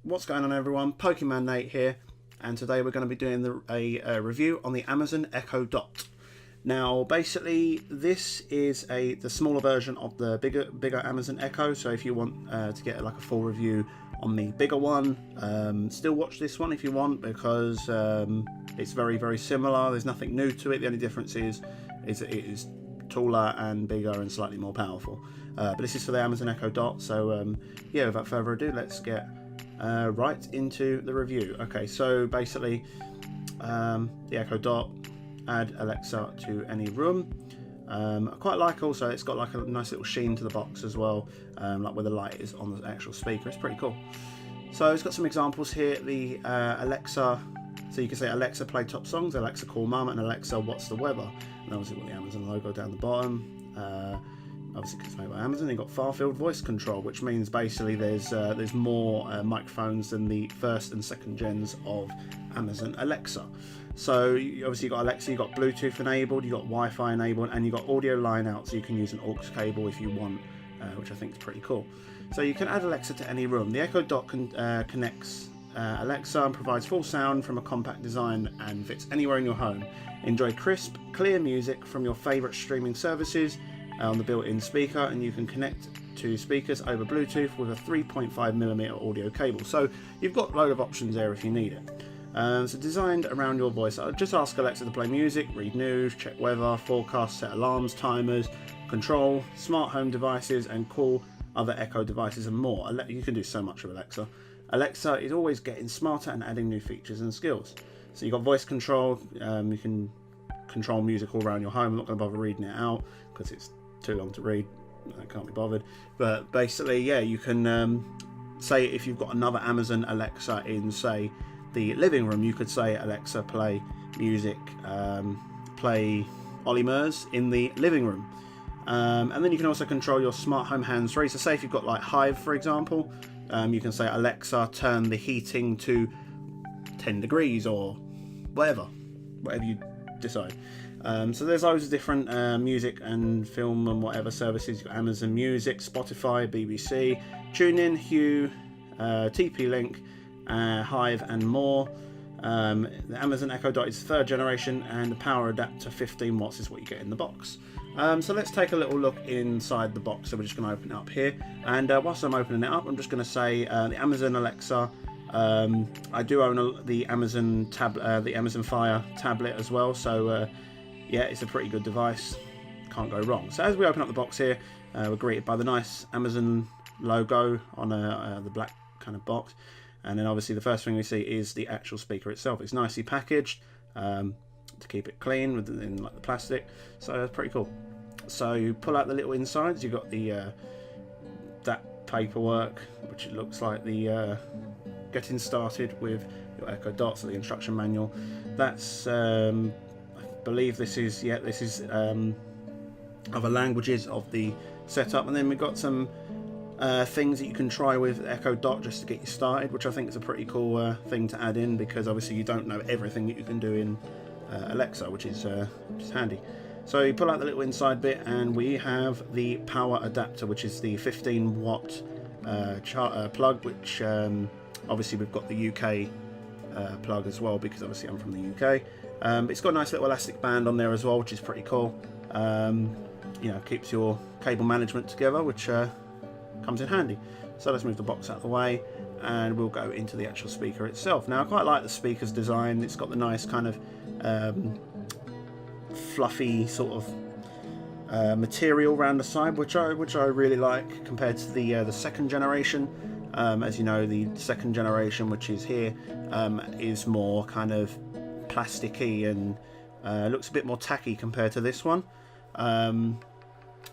What's going on, everyone? PokeMan Nate here, and today we're going to be doing a review on the Amazon Echo Dot. Now, basically, this is the smaller version of the bigger Amazon Echo. So if you want to get like a full review on the bigger one, still watch this one if you want, because it's very similar. There's nothing new to it. The only difference is it is taller and bigger and slightly more powerful. But this is for the Amazon Echo Dot. So yeah, without further ado, let's get right into the review. Okay, so basically, the Echo Dot, add Alexa to any room. I quite like also it's got like a nice little sheen to the box as well, like where the light is on the actual speaker. It's pretty cool. So it's got some examples here. The Alexa, so you can say Alexa play top songs, Alexa call mum, and Alexa what's the weather. And obviously got the Amazon logo down the bottom. Obviously because it's made by Amazon. You've got far field voice control, which means basically there's more microphones than the first and second gens of Amazon Alexa. So obviously you've got Alexa, you've got Bluetooth enabled, you've got Wi-Fi enabled, and you've got audio line out, so you can use an aux cable if you want, which I think is pretty cool. So you can add Alexa to any room. The Echo Dot connects Alexa and provides full sound from a compact design and fits anywhere in your home. Enjoy crisp, clear music from your favourite streaming services on the built-in speaker, and you can connect to speakers over Bluetooth with a 3.5mm audio cable. So you've got a load of options there if you need it. So designed around your voice. Just ask Alexa to play music, read news, check weather, forecast, set alarms, timers, control smart home devices, and call other Echo devices and more. You can do so much with Alexa. Alexa is always getting smarter and adding new features and skills. So you've got voice control. You can control music all around your home. I'm not going to bother reading it out because it's too long to read. I can't be bothered. But basically, yeah, you can say if you've got another Amazon Alexa in, say, the living room, you could say Alexa play music, play Ollie Murs in the living room. And then you can also control your smart home hands-free. So say if you've got like Hive, for example, you can say Alexa turn the heating to 10 degrees or whatever you decide. So there's loads of different music and film and whatever services. You've got Amazon Music, Spotify, BBC, TuneIn, Hue, TP-Link, Hive, and more. The Amazon Echo Dot is 3rd generation, and the power adapter 15 watts is what you get in the box. So let's take a little look inside the box. So we're just going to open it up here, and whilst I'm opening it up, I'm just going to say the Amazon Alexa. I do own the Amazon Fire tablet as well, so yeah, it's a pretty good device. Can't go wrong. So as we open up the box here, we're greeted by the nice Amazon logo on the black kind of box. And then obviously the first thing we see is the actual speaker itself. It's nicely packaged to keep it clean within like the plastic. So that's pretty cool. So you pull out the little insides. You've got the that paperwork, which it looks like the getting started with your Echo Dot, so the instruction manual. That's I believe this is other languages of the setup, and then we've got some things that you can try with Echo Dot just to get you started, which I think is a pretty cool thing to add in, because obviously you don't know everything that you can do in Alexa, which is handy. So you pull out the little inside bit, and we have the power adapter, which is the 15 watt plug, which obviously we've got the UK plug as well, because obviously I'm from the UK. It's got a nice little elastic band on there as well, which is pretty cool. You know, keeps your cable management together, which comes in handy. So let's move the box out of the way, and we'll go into the actual speaker itself. Now I quite like the speaker's design. It's got the nice kind of fluffy sort of material around the side, which I really like compared to the 2nd generation. As you know, the 2nd generation, which is here, is more kind of plasticky and looks a bit more tacky compared to this one.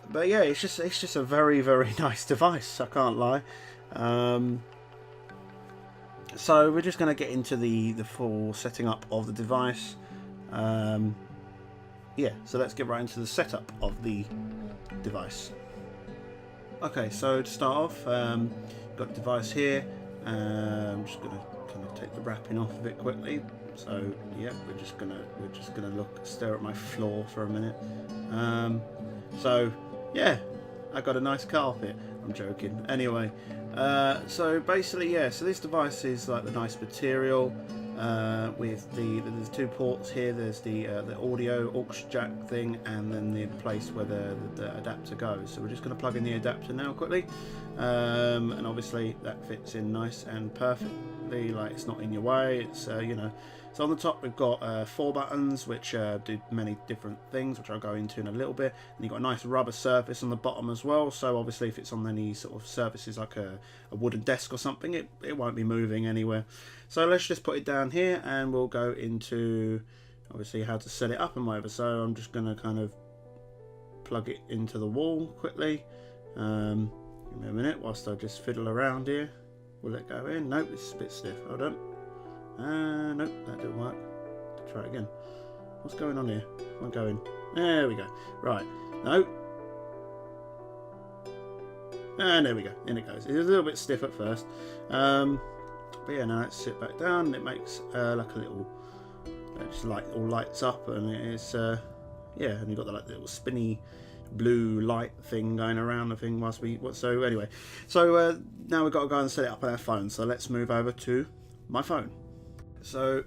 But yeah, it's just a very nice device, I can't lie. So we're just going to get into the full setting up of the device. Yeah, so let's get right into the setup of the device. Okay, so to start off, got the device here. I'm just going to kind of take the wrapping off of it quickly. So yeah, we're just gonna stare at my floor for a minute. So yeah, I got a nice carpet. I'm joking. Anyway, So basically, yeah. So this device is like the nice material with there's 2 ports here. There's the audio aux jack thing, and then the place where the adapter goes. So we're just going to plug in the adapter now quickly, and obviously that fits in nice and perfectly. Like, it's not in your way. It's you know. So on the top we've got 4 buttons which do many different things, which I'll go into in a little bit. And you've got a nice rubber surface on the bottom as well, so obviously if it's on any sort of surfaces like a wooden desk or something, it won't be moving anywhere. So let's just put it down here and we'll go into obviously how to set it up and whatever. So I'm just going to kind of plug it into the wall quickly. Give me a minute whilst I just fiddle around here. Will it go in? Nope, it's a bit stiff. Hold on. Nope, that didn't work. Try it again. What's going on here? Won't go in. There we go. Right. No. And there we go. In it goes. It's a little bit stiff at first. But yeah, now let's sit back down. It makes like a little, just all lights up, and it's yeah, and you've got the like little spinny blue light thing going around the thing whilst we. So anyway, so now we've got to go and set it up on our phone. So let's move over to my phone. So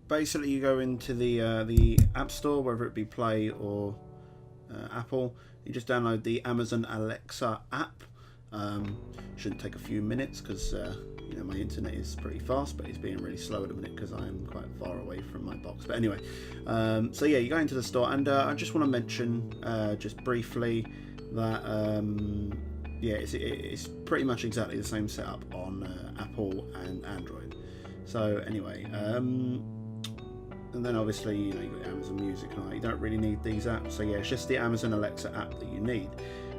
basically you go into the App Store, whether it be Play or Apple. You just download the Amazon Alexa app. Shouldn't take a few minutes because you know, my internet is pretty fast, but it's being really slow at the minute because I am quite far away from my box. But anyway, so yeah, you go into the store, and I just want to mention just briefly that yeah, it's pretty much exactly the same setup on Apple and Android. So anyway, and then obviously, you know, you've got Amazon Music and all that. You don't really need these apps. So yeah, it's just the Amazon Alexa app that you need.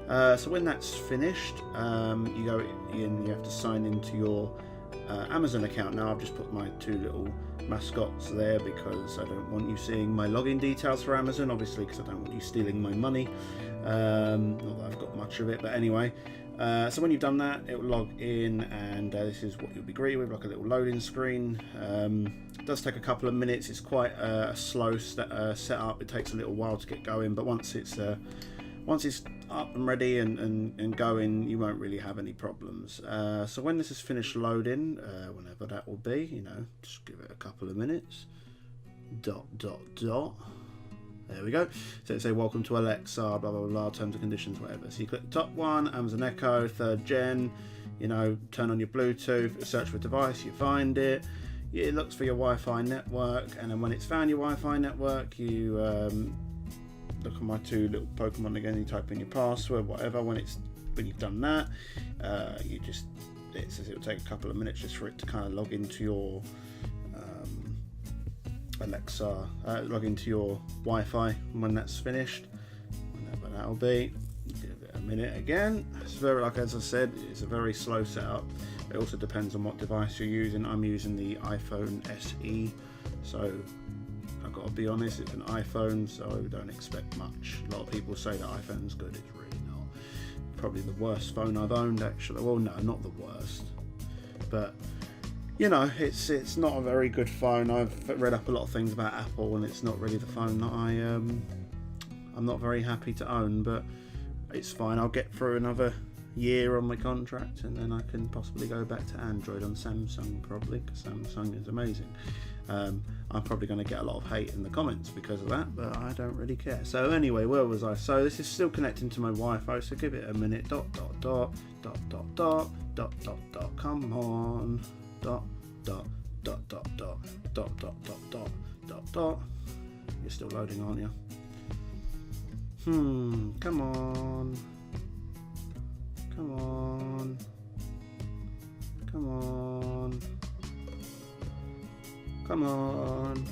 So when that's finished, you go in, you have to sign into your Amazon account. Now I've just put my 2 little mascots there because I don't want you seeing my login details for Amazon, obviously, because I don't want you stealing my money. Not that I've got much of it, but anyway. So when you've done that, it will log in, and this is what you'll be greeted with, like a little loading screen. It does take a couple of minutes. It's quite a slow setup. It takes a little while to get going, but once it's up and ready and going, you won't really have any problems. So when this is finished loading, whenever that will be, you know, just give it a couple of minutes. ... There we go. So it say welcome to Alexa, blah blah blah, terms and conditions, whatever. So you click the top one, Amazon Echo, 3rd gen. You know, turn on your Bluetooth, search for a device, you find it. It looks for your Wi-Fi network, and then when it's found your Wi-Fi network, you look at my 2 little Pokemon again. You type in your password, whatever. When you've done that, it says it will take a couple of minutes just for it to kind of log into your Alexa, log into your Wi-Fi. And when that's finished, whenever that'll be, give it a minute again. It's very, like as I said, it's a very slow setup. It also depends on what device you're using. I'm using the iPhone SE, so I've got to be honest, it's an iPhone, so don't expect much. A lot of people say that iPhone's good. It's really not. Probably the worst phone I've owned, actually. Well, no, not the worst, but you know, it's not a very good phone. I've read up a lot of things about Apple, and it's not really the phone that I'm not very happy to own, but it's fine. I'll get through another year on my contract, and then I can possibly go back to Android on Samsung, probably, because Samsung is amazing. I'm probably going to get a lot of hate in the comments because of that, but I don't really care. So anyway, where was I? So this is still connecting to my Wi-Fi, so give it a minute. ... Come on. ... You're still loading, aren't you? Come on. Come on. Come on. Come on.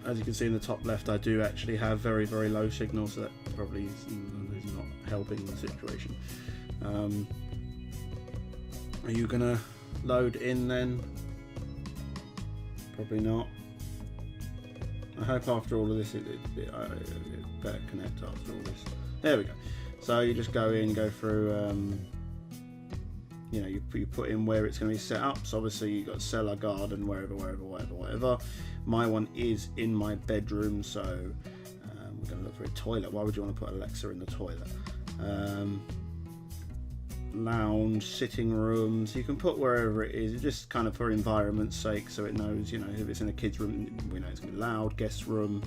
As you can see in the top left, I do actually have very, very low signal, so that probably is not helping the situation. Are you gonna load in then? Probably not. I hope after all of this it better connect after all this. There we go. So you just go in, go through, you know, you put in where it's going to be set up. So obviously you've got cellar, garden, whatever. My one is in my bedroom, so we're going to look for a toilet. Why would you want to put Alexa in the toilet? lounge, sitting rooms. You can put wherever it is, just kind of for environment's sake, so it knows, you know, if it's in a kid's room, we know it's going to be loud. Guest room,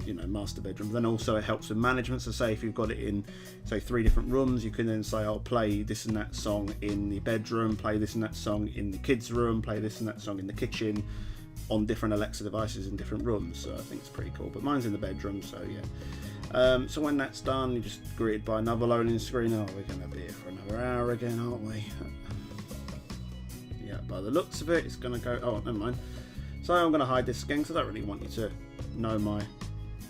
you know, master bedroom. Then also it helps with management. So say if you've got it in, say, 3 different rooms, you can then say, I'll play this and that song in the bedroom, play this and that song in the kids' room, play this and that song in the kitchen, on different Alexa devices in different rooms. So I think it's pretty cool. But mine's in the bedroom, so yeah. So when that's done, you're just greeted by another loading screen. Oh, we're going to be here for another hour again, aren't we? Yeah, by the looks of it, it's going to go... Oh, never mind. So I'm going to hide this again because I don't really want you to know my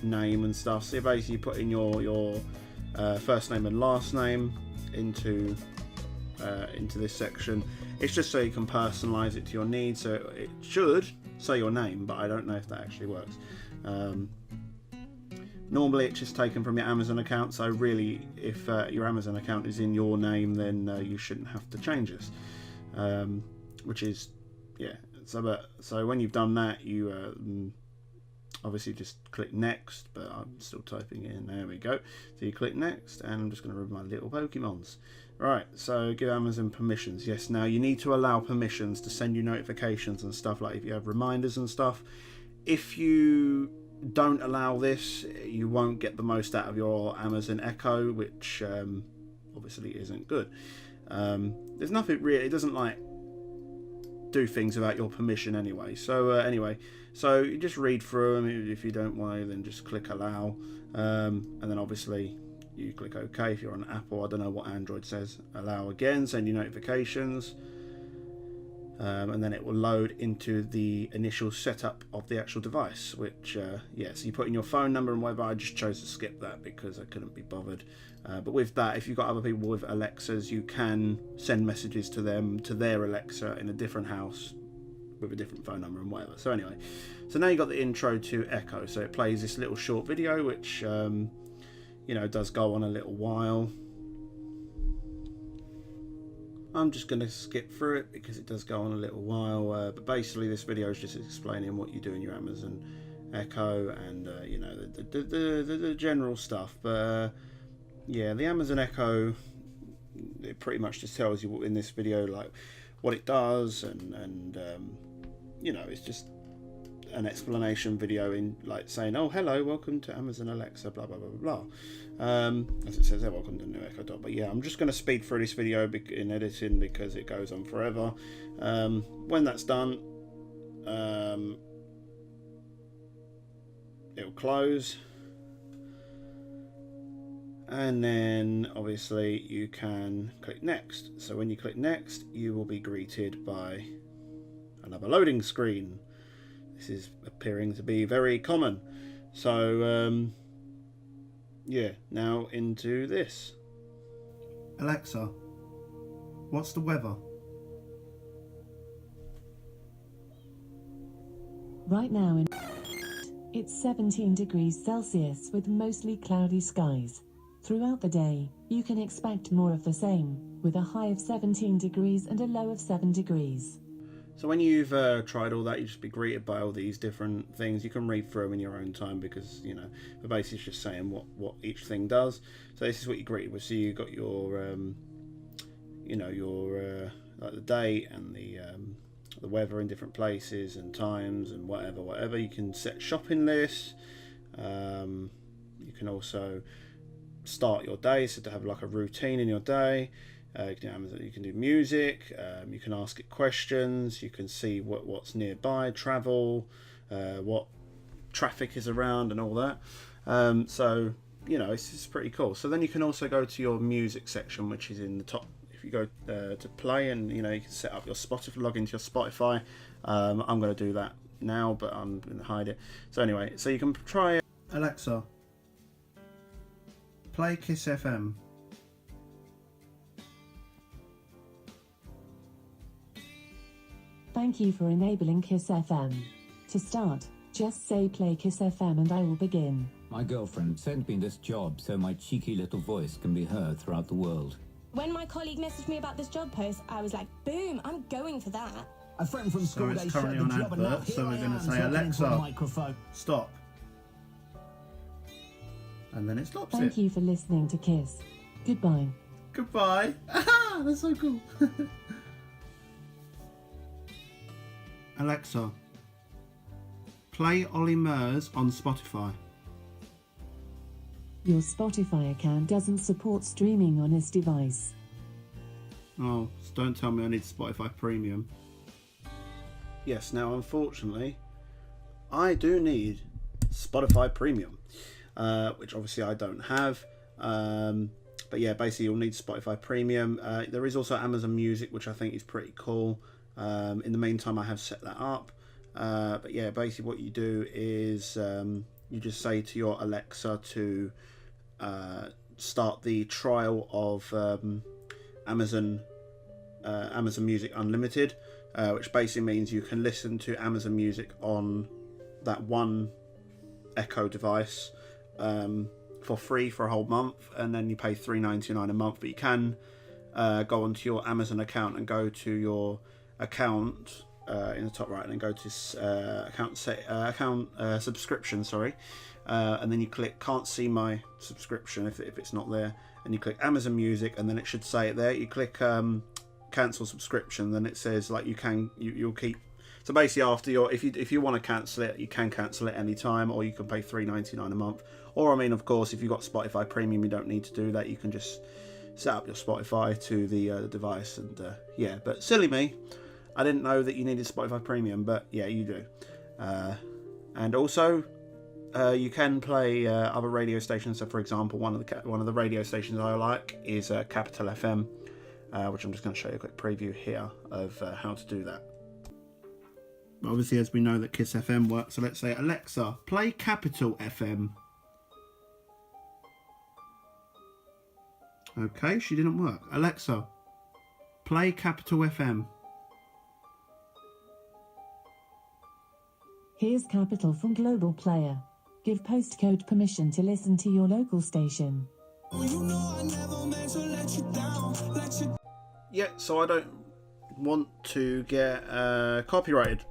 name and stuff. So basically you put in your first name and last name into this section. It's just so you can personalize it to your needs. So it should say your name, but I don't know if that actually works. Normally it's just taken from your Amazon account, so really if your Amazon account is in your name, then you shouldn't have to change this, which is, yeah. So when you've done that, you obviously just click next, but I'm still typing in. There we go. So you click next, and I'm just going to remove my little Pokemons. Right, so give Amazon permissions. Yes, now you need to allow permissions to send you notifications and stuff, like if you have reminders and stuff. If you don't allow this, you won't get the most out of your Amazon Echo, which obviously isn't good. There's nothing really, it doesn't like do things without your permission anyway. So anyway, so you just read through them. If you don't want to, then just click allow, and then obviously you click OK. If you're on Apple, I don't know what Android says. Allow again, send you notifications, and then it will load into the initial setup of the actual device, which yeah, so you put in your phone number and whatever. I just chose to skip that because I couldn't be bothered. But with that, if you've got other people with Alexas, you can send messages to them, to their Alexa in a different house with a different phone number and whatever. So anyway, so now you've got the intro to Echo. So it plays this little short video, which you know, does go on a little while. I'm just going to skip through it because it does go on a little while. But basically, this video is just explaining what you do in your Amazon Echo and you know, the general stuff. But yeah, the Amazon Echo, it pretty much just tells you in this video like what it does, and you know, it's just an explanation video in like saying, oh hello, welcome to Amazon Alexa, blah blah blah blah blah, as it says there, welcome to new Echo Dot. But yeah, I'm just going to speed through this video in editing because it goes on forever. When that's done, it'll close, and then obviously you can click next. So when you click next, you will be greeted by another loading screen. This is appearing to be very common. So yeah, now into this. Alexa, what's the weather? Right now it's 17 degrees Celsius with mostly cloudy skies. Throughout the day, you can expect more of the same, with a high of 17 degrees and a low of 7 degrees. So when you've tried all that, you just be greeted by all these different things. You can read through them in your own time because, you know, the basically it's just saying what each thing does. So this is what you're greeted with. So you've got your, you know, your like the date and the weather in different places and times and whatever. You can set shopping lists. You can also start your day, so to have like a routine in your day. You can do music, you can ask it questions, you can see what's nearby, travel, what traffic is around and all that. So, you know, it's pretty cool. So then you can also go to your music section, which is in the top. If you go to play, and you know, you can set up your Spotify, log into your Spotify. I'm going to do that now, but I'm going to hide it. So anyway, so you can try it. Alexa, play Kiss FM. Thank you for enabling Kiss FM. To start, just say play Kiss FM and I will begin. My girlfriend sent me this job so my cheeky little voice can be heard throughout the world. When my colleague messaged me about this job post, I was like, boom, I'm going for that. A friend from school, so it's currently on advert, so we're going to say, Alexa, stop. And then it stops. Thank you for listening to Kiss. Goodbye. Goodbye. That's so cool. Alexa, play Ollie Murs on Spotify. Your Spotify account doesn't support streaming on this device. Oh, don't tell me I need Spotify Premium. Yes, now unfortunately, I do need Spotify Premium, which obviously I don't have. But yeah, basically you'll need Spotify Premium. There is also Amazon Music, which I think is pretty cool. In the meantime, I have set that up. But yeah, basically what you do is you just say to your Alexa to start the trial of Amazon Music Unlimited, which basically means you can listen to Amazon Music on that one Echo device for free for a whole month, and then you pay $3.99 a month. But you can go onto your Amazon account and go to your account in the top right, and then go to account subscription. Sorry, and then you click "Can't see my subscription" if it's not there, and you click Amazon Music, and then it should say it there. You click cancel subscription, then it says like you'll keep. So basically, after if you want to cancel it, you can cancel it anytime, or you can pay $3.99 a month. Or I mean, of course, if you've got Spotify Premium, you don't need to do that. You can just set up your Spotify to the device, and yeah. But silly me, I didn't know that you needed Spotify Premium, but yeah, you do. And also, you can play other radio stations. So, for example, one of the radio stations I like is Capital FM, which I'm just going to show you a quick preview here of how to do that. But obviously, as we know that Kiss FM works, so let's say, Alexa, play Capital FM. Okay, she didn't work. Alexa, play Capital FM. Here's Capital from Global Player. Give postcode permission to listen to your local station. Yeah, so I don't want to get copyrighted.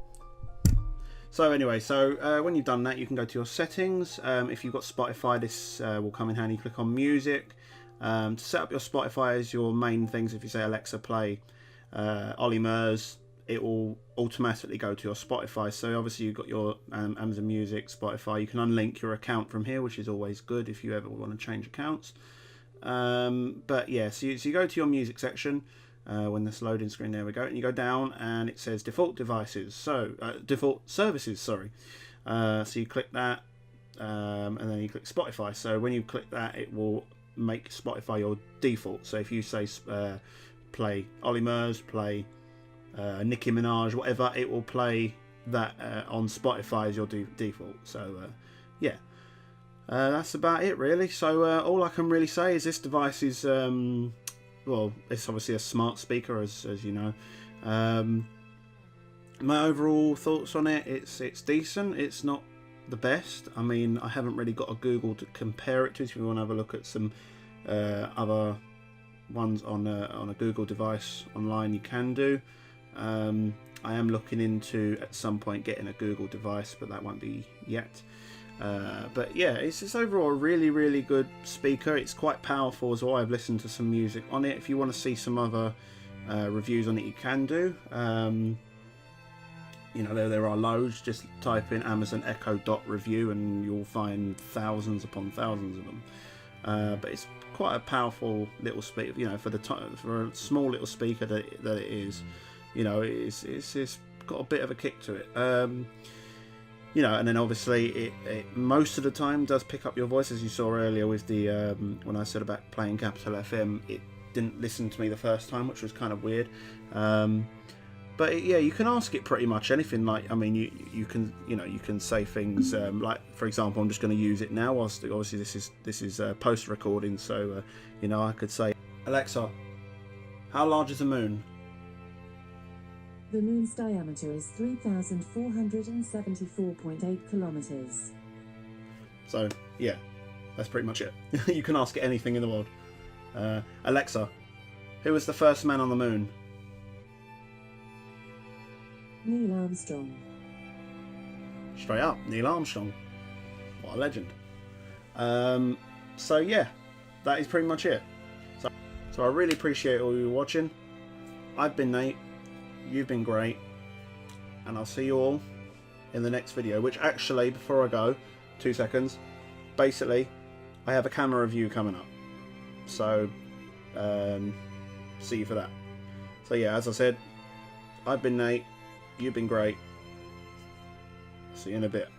So anyway, when you've done that, you can go to your settings. If you've got Spotify, this will come in handy. Click on music. To set up your Spotify as your main things, if you say Alexa play Ollie Murs, it will automatically go to your Spotify. So obviously you've got your Amazon Music, Spotify. You can unlink your account from here, which is always good if you ever want to change accounts. But yeah, so you go to your music section when this loading screen, there we go, and you go down and it says default devices. So default services, sorry. So you click that and then you click Spotify. So when you click that, it will make Spotify your default. So if you say play Ollie Murs, play Nicki Minaj, whatever, it will play that on Spotify as your default. So yeah, that's about it really. So all I can really say is this device is well, it's obviously a smart speaker, as you know. My overall thoughts on it, it's decent. It's not the best. I mean, I haven't really got a Google to compare it to. If you want to have a look at some other ones on a Google device online, you can do. I am looking into at some point getting a Google device, but that won't be yet. But yeah, it's overall a really good speaker. It's quite powerful as well. I've listened to some music on it. If you want to see some other reviews on it, you can do. You know, there are loads. Just type in Amazon Echo Dot review and you'll find thousands upon thousands of them. But it's quite a powerful little speaker. You know, for a small little speaker that it is, you know, it's got a bit of a kick to it. You know, and then obviously it most of the time does pick up your voice, as you saw earlier with the when I said about playing Capital FM. It didn't listen to me the first time, which was kind of weird. But yeah, you can ask it pretty much anything. Like, I mean, you can say things like, for example, I'm just going to use it now. Whilst obviously this is post recording, so you know, I could say, Alexa, how large is the moon? The moon's diameter is 3,474.8 kilometers. So yeah, that's pretty much it. You can ask it anything in the world. Alexa, who was the first man on the moon? Neil Armstrong. Straight up, Neil Armstrong. What a legend. So yeah, that is pretty much it. So So I really appreciate all you watching. I've been Nate, you've been great, and I'll see you all in the next video, which actually, before I go, 2 seconds, basically, I have a camera review coming up. So, see you for that. So yeah, as I said, I've been Nate, you've been great. See you in a bit.